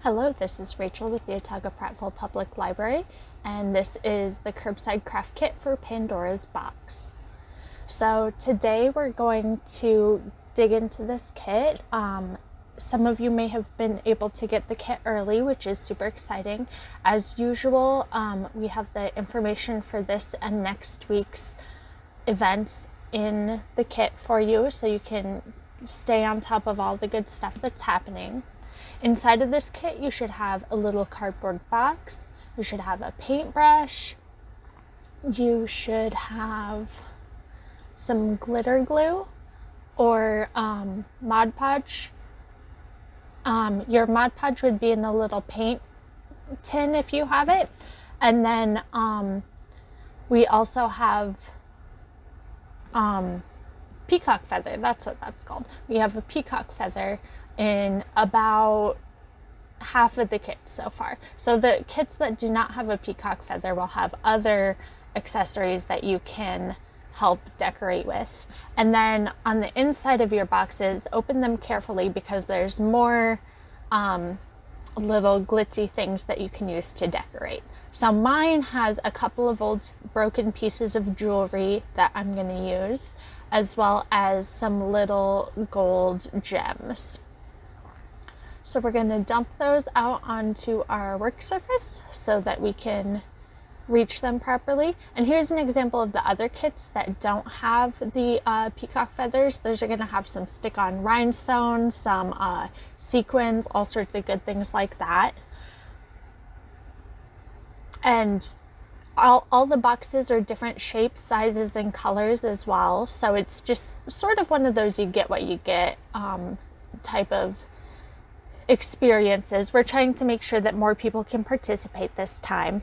Hello, this is Rachel with the Otago Prattville Public Library, and this is the Curbside Craft Kit for Pandora's box. So today we're going to dig into this kit. Some of you may have been able to get the kit early, which is super exciting. As usual, we have the information for this and next week's events in the kit for you, so you can stay on top of all the good stuff that's happening. Inside of this kit, you should have a little cardboard box. You should have a paintbrush. You should have some glitter glue or Mod Podge. Your Mod Podge would be in the little paint tin if you have it. And then we also have peacock feather. That's what that's called. We have a peacock feather in about half of the kits so far. So the kits that do not have a peacock feather will have other accessories that you can help decorate with. And then on the inside of your boxes, open them carefully because there's more little glitzy things that you can use to decorate. So mine has a couple of old broken pieces of jewelry that I'm going to use, as well as some little gold gems. So we're going to dump those out onto our work surface so that we can reach them properly. And here's an example of the other kits that don't have the peacock feathers. Those are going to have some stick-on rhinestones, some sequins, all sorts of good things like that. And all the boxes are different shapes, sizes, and colors as well. So it's just sort of one of those you get what you get type of experiences. We're trying to make sure that more people can participate this time.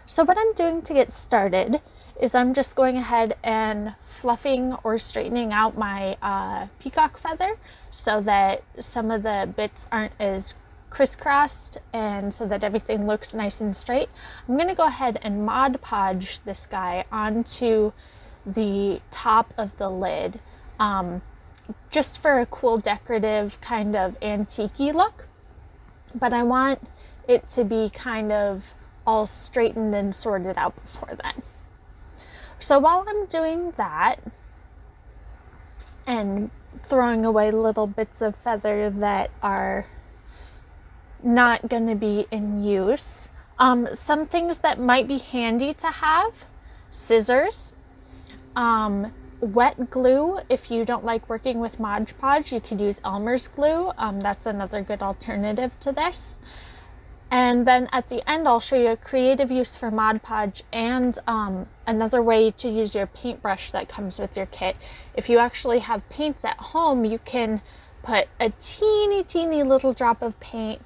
So what I'm doing to get started is I'm just going ahead and fluffing or straightening out my peacock feather so that some of the bits aren't as crisscrossed and so that everything looks nice and straight. I'm going to go ahead and Mod Podge this guy onto the top of the lid, just for a cool decorative kind of antique-y look. But I want it to be kind of all straightened and sorted out before then. So while I'm doing that and throwing away little bits of feather that are not going to be in use, some things that might be handy to have: scissors, wet glue. If you don't like working with Mod Podge, you could use Elmer's glue. That's another good alternative to this. And then at the end, I'll show you a creative use for Mod Podge and another way to use your paintbrush that comes with your kit. If you actually have paints at home, you can put a teeny little drop of paint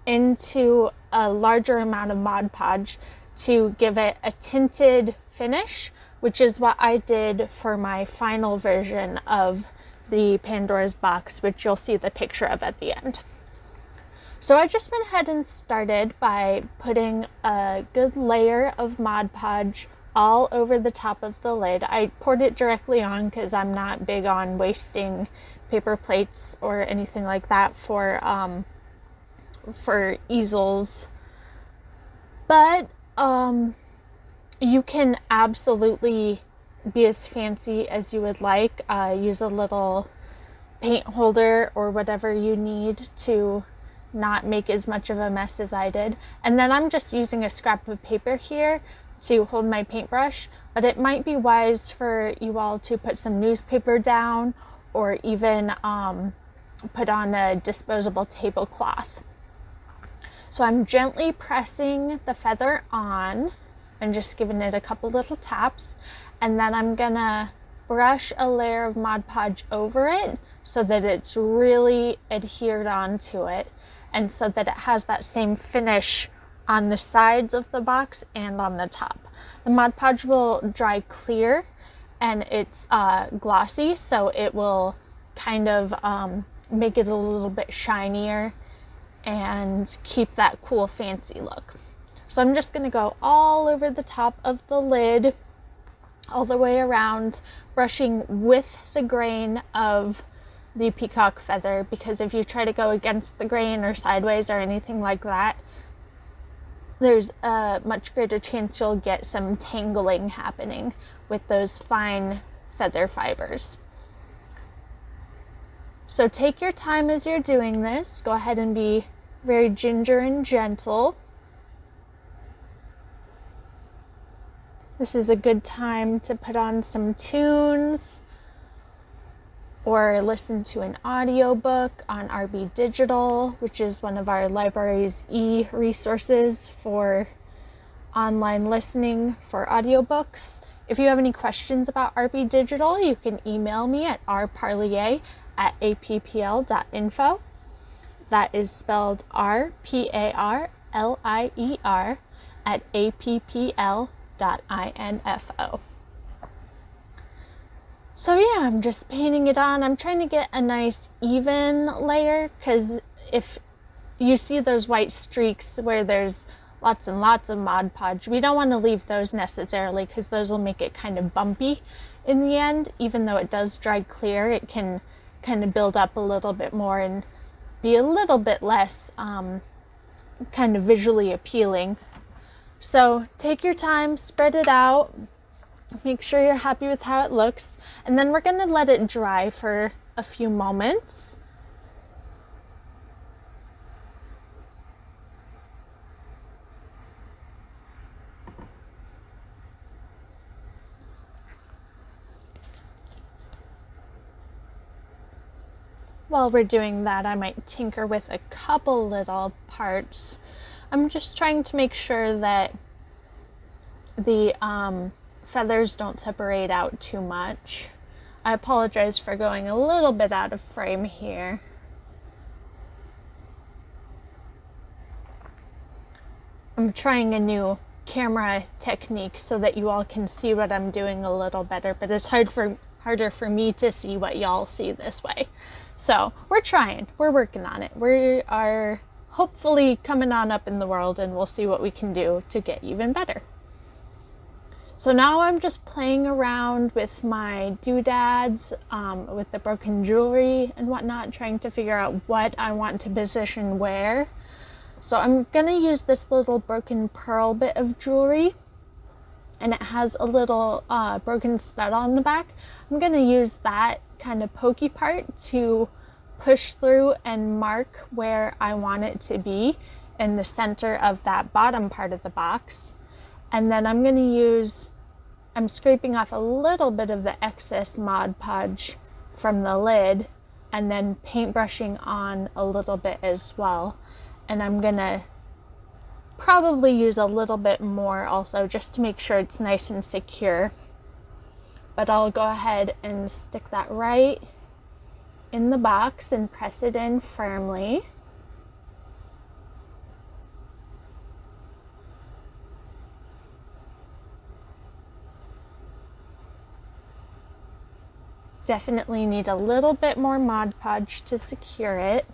into a larger amount of Mod Podge to give it a tinted finish, which is what I did for my final version of the Pandora's box, which you'll see the picture of at the end. So I just went ahead and started by putting a good layer of Mod Podge all over the top of the lid. I poured it directly on because I'm not big on wasting paper plates or anything like that for easels. But you can absolutely be as fancy as you would like. Use a little paint holder or whatever you need to not make as much of a mess as I did. And then I'm just using a scrap of paper here to hold my paintbrush, but it might be wise for you all to put some newspaper down or even put on a disposable tablecloth. So I'm gently pressing the feather on and just giving it a couple little taps, and then I'm gonna brush a layer of Mod Podge over it so that it's really adhered onto it and so that it has that same finish on the sides of the box and on the top. The Mod Podge will dry clear and it's glossy, so it will kind of make it a little bit shinier and keep that cool fancy look. So I'm just going to go all over the top of the lid, all the way around, brushing with the grain of the peacock feather, because if you try to go against the grain or sideways or anything like that, there's a much greater chance you'll get some tangling happening with those fine feather fibers. So take your time as you're doing this. Go ahead and be very ginger and gentle. This is a good time to put on some tunes or listen to an audiobook on RB Digital, which is one of our library's e-resources for online listening for audiobooks. If you have any questions about RB Digital, you can email me at rparlier@appl.info. That is spelled RPARLIER at appl.info. So yeah, I'm just painting it on. I'm trying to get a nice even layer, because if you see those white streaks where there's lots and lots of Mod Podge, we don't want to leave those necessarily, because those will make it kind of bumpy in the end. Even though it does dry clear, it can kind of build up a little bit more and be a little bit less kind of visually appealing. So take your time, spread it out. Make sure you're happy with how it looks, and then we're going to let it dry for a few moments. While we're doing that, I might tinker with a couple little parts. I'm just trying to make sure that the feathers don't separate out too much. I apologize for going a little bit out of frame here. I'm trying a new camera technique so that you all can see what I'm doing a little better, but it's harder for me to see what y'all see this way. So we're trying, we're working on it. We are hopefully coming on up in the world, and we'll see what we can do to get even better. So now I'm just playing around with my doodads, with the broken jewelry and whatnot, trying to figure out what I want to position where. So I'm going to use this little broken pearl bit of jewelry, and it has a little broken stud on the back. I'm going to use that kind of pokey part to push through and mark where I want it to be in the center of that bottom part of the box. And then I'm scraping off a little bit of the excess Mod Podge from the lid, and then paintbrushing on a little bit as well. And I'm gonna probably use a little bit more also, just to make sure it's nice and secure. But I'll go ahead and stick that right in the box and press it in firmly. Definitely need a little bit more Mod Podge to secure it.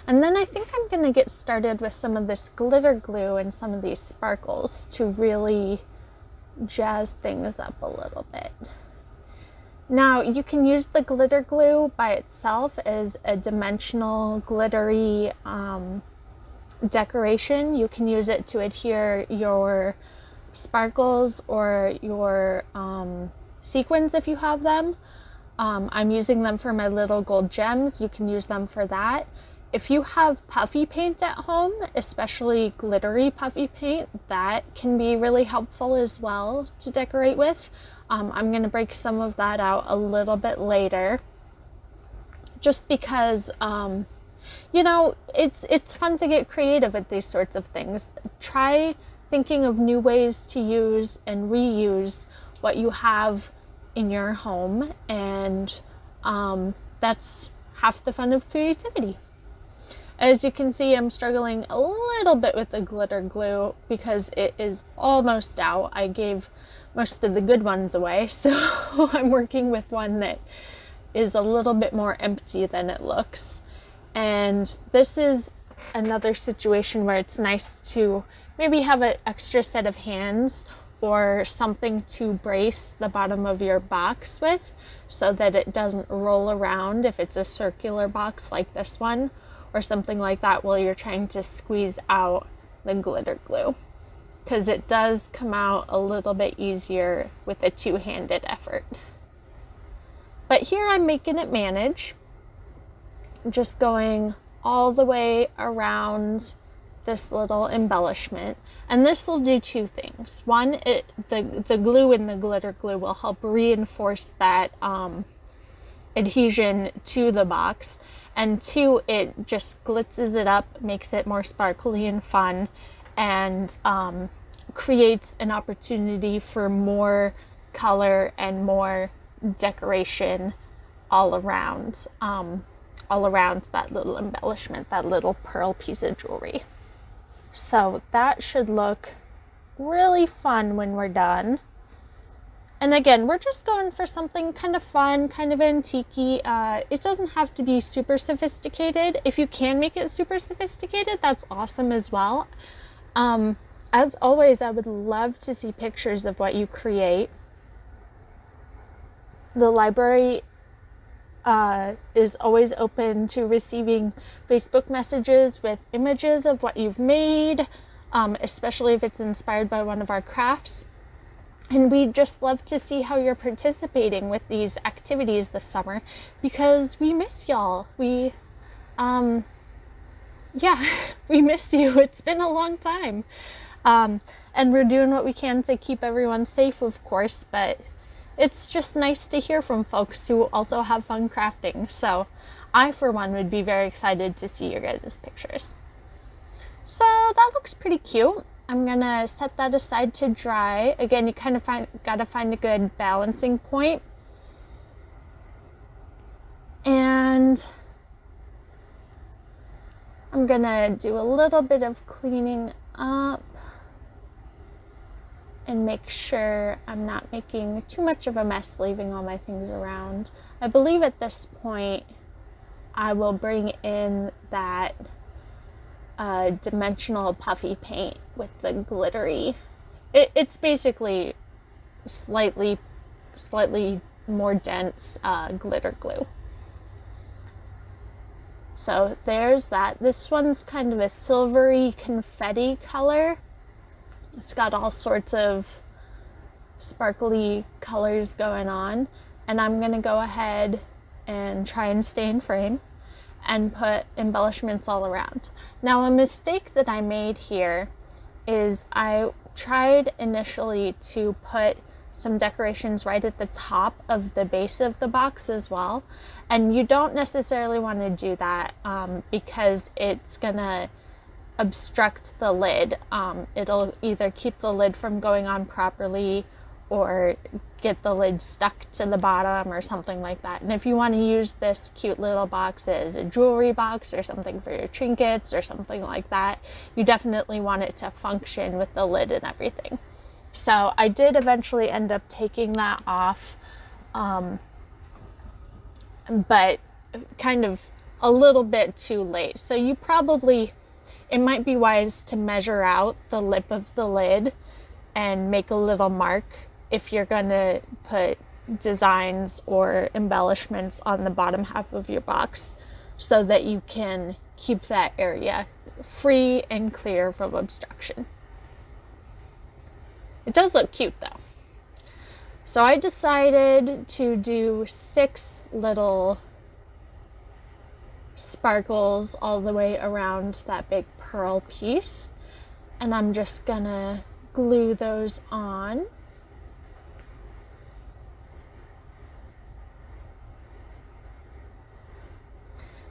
And then I think I'm going to get started with some of this glitter glue and some of these sparkles to really jazz things up a little bit. Now, you can use the glitter glue by itself as a dimensional glittery decoration. You can use it to adhere your sparkles or your sequins if you have them. I'm using them for my little gold gems. You can use them for that. If you have puffy paint at home, especially glittery puffy paint, that can be really helpful as well to decorate with. I'm going to break some of that out a little bit later, just because you know, it's fun to get creative with these sorts of things. Try thinking of new ways to use and reuse what you have in your home, and that's half the fun of creativity. As you can see, I'm struggling a little bit with the glitter glue because it is almost out. I gave most of the good ones away, so I'm working with one that is a little bit more empty than it looks. And this is another situation where it's nice to maybe have an extra set of hands, or something to brace the bottom of your box with so that it doesn't roll around if it's a circular box like this one, or something like that while you're trying to squeeze out the glitter glue, because it does come out a little bit easier with a two-handed effort. But here I'm making it manage, just going all the way around this little embellishment, and this will do two things. One, the glue in the glitter glue will help reinforce that adhesion to the box, and two, it just glitzes it up, makes it more sparkly and fun, and creates an opportunity for more color and more decoration all around that little embellishment, that little pearl piece of jewelry. So that should look really fun when we're done. And again, we're just going for something kind of fun, kind of antique-y. It doesn't have to be super sophisticated. If you can make it super sophisticated, that's awesome as well. As always, I would love to see pictures of what you create. The library is always open to receiving Facebook messages with images of what you've made, especially if it's inspired by one of our crafts. And we'd just love to see how you're participating with these activities this summer, because we miss y'all. We miss you. It's been a long time. And we're doing what we can to keep everyone safe, of course, but it's just nice to hear from folks who also have fun crafting. So I, for one, would be very excited to see your guys' pictures. So that looks pretty cute. I'm gonna set that aside to dry. Again, you kind of gotta find a good balancing point. And I'm gonna do a little bit of cleaning up and make sure I'm not making too much of a mess leaving all my things around. I believe at this point I will bring in that dimensional puffy paint with the glittery. It's basically slightly more dense glitter glue. So there's that. This one's kind of a silvery confetti color. It's got all sorts of sparkly colors going on, and I'm gonna go ahead and try and stay in frame and put embellishments all around. Now, a mistake that I made here is I tried initially to put some decorations right at the top of the base of the box as well, and you don't necessarily want to do that because it's gonna obstruct the lid. It'll either keep the lid from going on properly or get the lid stuck to the bottom or something like that. And if you want to use this cute little box as a jewelry box or something for your trinkets or something like that, you definitely want it to function with the lid and everything. So I did eventually end up taking that off, but kind of a little bit too late. So it might be wise to measure out the lip of the lid and make a little mark if you're going to put designs or embellishments on the bottom half of your box, so that you can keep that area free and clear from obstruction. It does look cute though. So I decided to do 6 little sparkles all the way around that big pearl piece, and I'm just gonna glue those on.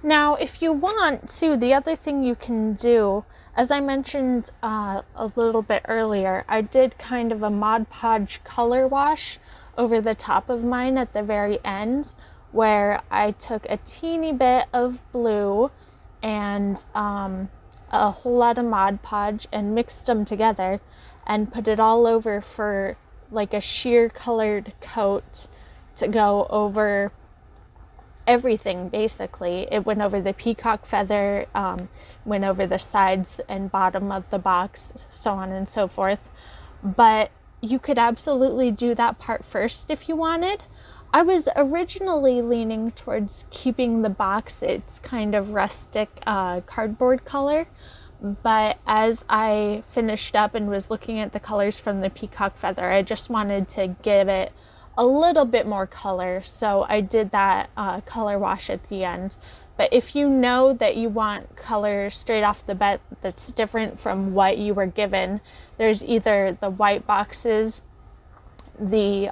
Now, if you want to, the other thing you can do, as I mentioned a little bit earlier, I did kind of a Mod Podge color wash over the top of mine at the very end, where I took a teeny bit of blue and a whole lot of Mod Podge and mixed them together and put it all over for like a sheer colored coat to go over everything. Basically, it went over the peacock feather, went over the sides and bottom of the box, so on and so forth. But you could absolutely do that part first if you wanted. I was originally leaning towards keeping the box its kind of rustic cardboard color, but as I finished up and was looking at the colors from the peacock feather, I just wanted to give it a little bit more color, so I did that color wash at the end. But if you know that you want color straight off the bat that's different from what you were given, there's either the white boxes, the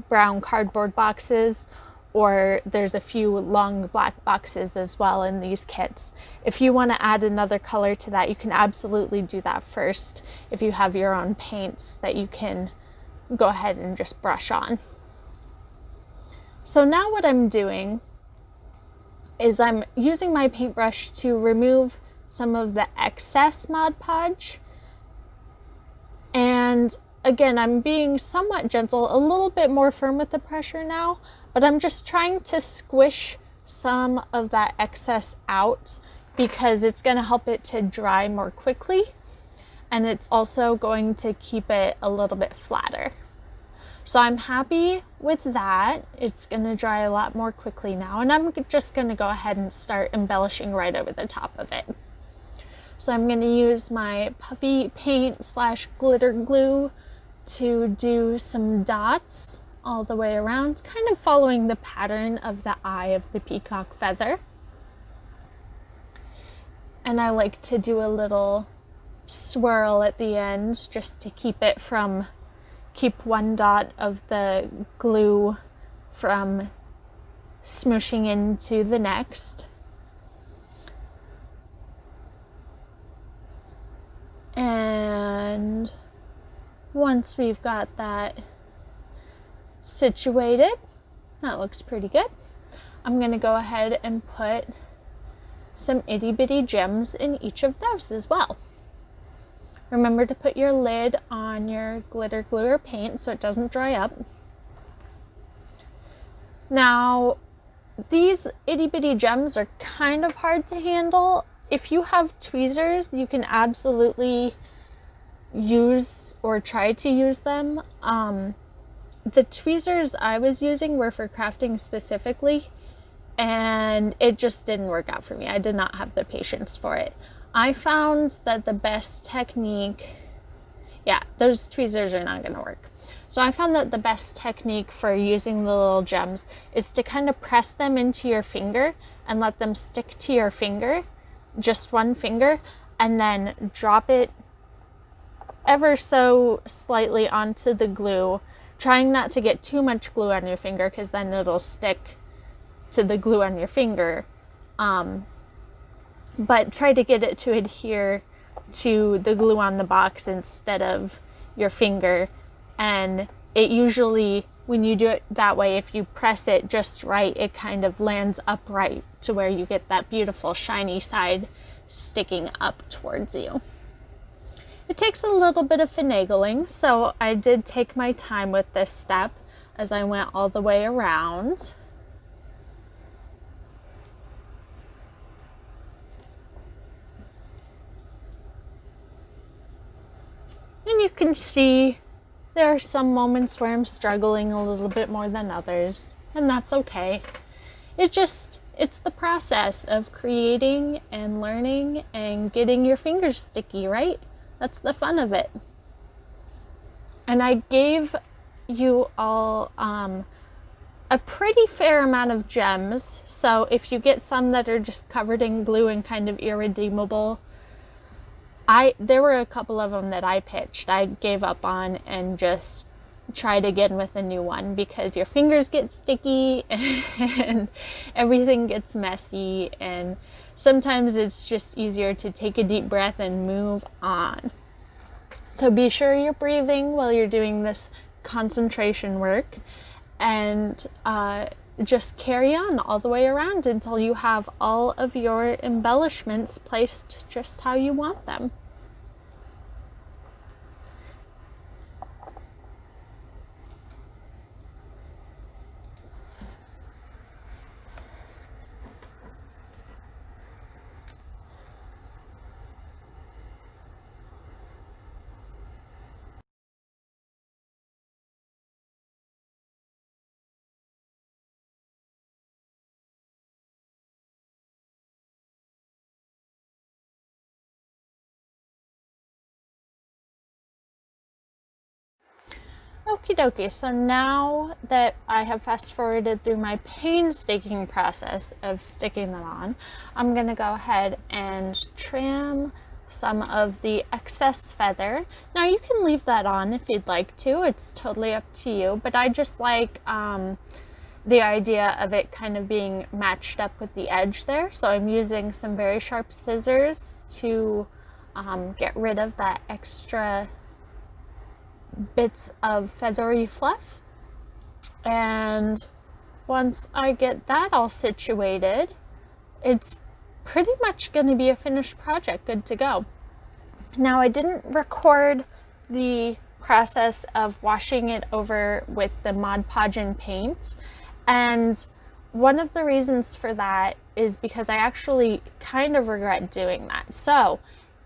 brown cardboard boxes, or there's a few long black boxes as well in these kits. If you want to add another color to that, you can absolutely do that first if you have your own paints that you can go ahead and just brush on. So now what I'm doing is I'm using my paintbrush to remove some of the excess Mod Podge. And again, I'm being somewhat gentle, a little bit more firm with the pressure now, but I'm just trying to squish some of that excess out because it's going to help it to dry more quickly, and it's also going to keep it a little bit flatter. So I'm happy with that. It's going to dry a lot more quickly now, and I'm just going to go ahead and start embellishing right over the top of it. So I'm going to use my puffy paint / glitter glue to do some dots all the way around, kind of following the pattern of the eye of the peacock feather. And I like to do a little swirl at the end just to keep one dot of the glue from smooshing into the next. And once we've got that situated, that looks pretty good, I'm going to go ahead and put some itty bitty gems in each of those as well. Remember to put your lid on your glitter glue or paint so it doesn't dry up. Now, these itty bitty gems are kind of hard to handle. If you have tweezers, you can absolutely use or try to use them. The tweezers I was using were for crafting specifically, and it just didn't work out for me. I did not have the patience for it. I found that the best technique, those tweezers are not going to work. So I found that the best technique for using the little gems is to kind of press them into your finger and let them stick to your finger, just one finger, and then drop it ever so slightly onto the glue, trying not to get too much glue on your finger because then it'll stick to the glue on your finger. But try to get it to adhere to the glue on the box instead of your finger. And it usually, when you do it that way, if you press it just right, it kind of lands upright to where you get that beautiful shiny side sticking up towards you. It takes a little bit of finagling, so I did take my time with this step as I went all the way around. And you can see there are some moments where I'm struggling a little bit more than others, and that's okay. It's the process of creating and learning and getting your fingers sticky, right? That's the fun of it. And I gave you all a pretty fair amount of gems, so if you get some that are just covered in glue and kind of irredeemable, there were a couple of them that I pitched. I gave up on and just tried again with a new one because your fingers get sticky and everything gets messy, and sometimes it's just easier to take a deep breath and move on. So be sure you're breathing while you're doing this concentration work, and just carry on all the way around until you have all of your embellishments placed just how you want them. Okie dokie, so now that I have fast forwarded through my painstaking process of sticking them on, I'm going to go ahead and trim some of the excess feather. Now you can leave that on if you'd like to, it's totally up to you, but I just like the idea of it kind of being matched up with the edge there. So I'm using some very sharp scissors to get rid of that extra bits of feathery fluff. And once I get that all situated, it's pretty much going to be a finished project, good to go. Now I didn't record the process of washing it over with the Mod Podge and paint, and one of the reasons for that is because I actually kind of regret doing that. So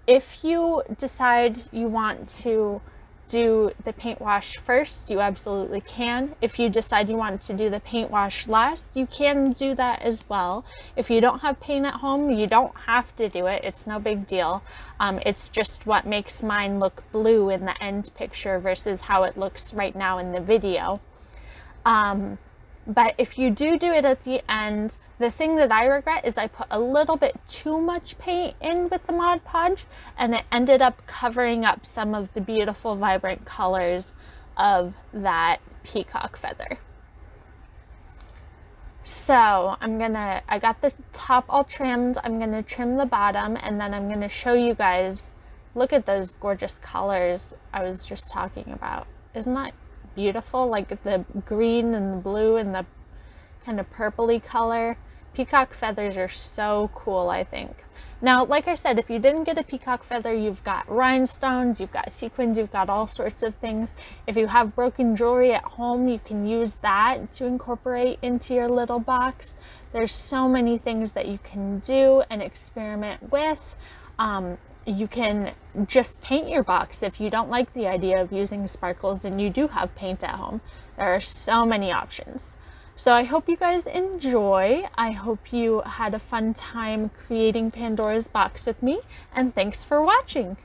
if you decide you want to do the paint wash first, you absolutely can. If you decide you want to do the paint wash last, you can do that as well. If you don't have paint at home, you don't have to do it. It's no big deal. It's just what makes mine look blue in the end picture versus how it looks right now in the video. But if you do it at the end, the thing that I regret is I put a little bit too much paint in with the Mod Podge, and it ended up covering up some of the beautiful vibrant colors of that peacock feather. So I got the top all trimmed, I'm gonna trim the bottom, and then I'm gonna show you guys, look at those gorgeous colors I was just talking about. Isn't that beautiful? Like the green and the blue and the kind of purpley color. Peacock feathers are so cool, I think. Now, like I said, if you didn't get a peacock feather, you've got rhinestones, you've got sequins, you've got all sorts of things. If you have broken jewelry at home, you can use that to incorporate into your little box. There's so many things that you can do and experiment with. You can just paint your box if you don't like the idea of using sparkles and you do have paint at home. There are so many options. So I hope you guys enjoy. I hope you had a fun time creating Pandora's box with me, and thanks for watching.